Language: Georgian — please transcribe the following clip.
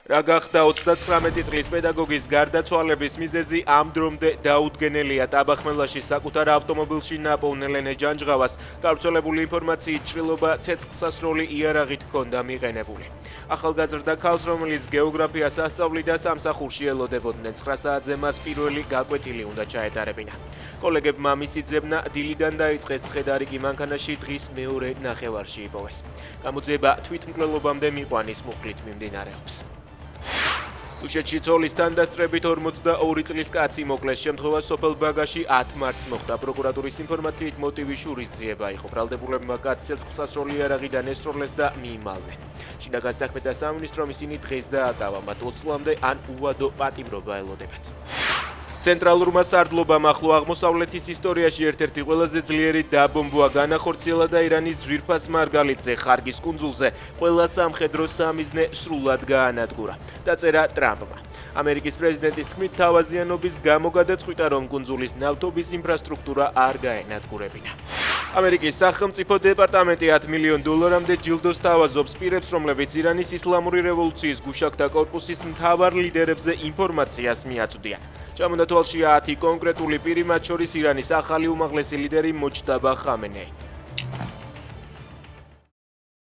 რა გახდა 39 წლის პედაგოგის გარდაცვალების მიზეზი ამ დრომდე დაუდგენელია. ტაბახმელაში საკუთარ ავტომობილში ნაპოვნ ელენე ჯანჯღავას გავრცელებული ინფორმაციით ჭრილობა ცეცხლსასროლი იარაღით ჰქონდა მიყენებული. ახალგაზრდა ქალს, რომელიც გეოგრაფიას ასწავლიდა, სამსახურში ელოდებოდნენ. 9 საათზე მას პირველი გაკვეთილი უნდა ჩაეტარებინა. კოლეგებმა მისი ძებნა დილიდან დაიწყეს, ცხედარი კი მანქანაში დღის მეორე ნახევარში იპოვეს. გამოძიება თვითმკვლელობამდე მიყვანის მუხლით მიმდინარეობს. უშეთში ცოლისთან დასწრებით 42 წლის კაცი მოკლეს. შემთხვევა სოფელ ბაგაში 10 მარტს მოხდა. პროკურატურის ინფორმაციით მოტივი შურისძიება იყო. ბრალდებულებმა კაცს ცეცხლსასროლი იარაღიდან ესროლეს და მიიმალნენ. შინაგან საქმეთა სამინისტრომ ისინი დღეს დააკავა, მათ 20 წლამდე ან უვადო პატიმრობა ელოდებათ. ცენტრალურმა სარდლობამ ახლო აღმოსავლეთის ისტორიაში ერთ-ერთი ყველაზე ძლიერი დაბომბვა განახორციელა და ირანის ძვირფას მარგალიტზე, ხარგის კუნძულზე, ყველა სამხედრო სამიზნე სრულად გაანადგურა. დაწერა ტრამპმა. ამერიკის პრეზიდენტის თქმით, თავაზიანობის გამო გადაწყვიტა, რომ კუნძულის ნავთობის ინფრასტრუქტურა არ გაენადგურებინა. ამერიკის სახელმწიფო დეპარტამენტი $10 მილიონ ჯილდოს თავაზობს პირებს, რომლებიც ირანის ისლამური რევოლუციის გუშაგთა კორპუსის მთავარ ლიდერებზე ინფორმაციას მიაწვდიან. ჩამონდათვალშია 10 კონკრეტული პირი, მათ შორის ირანის ახალი უმაღლესი ლიდერი მოჯტაბა ხამენეი.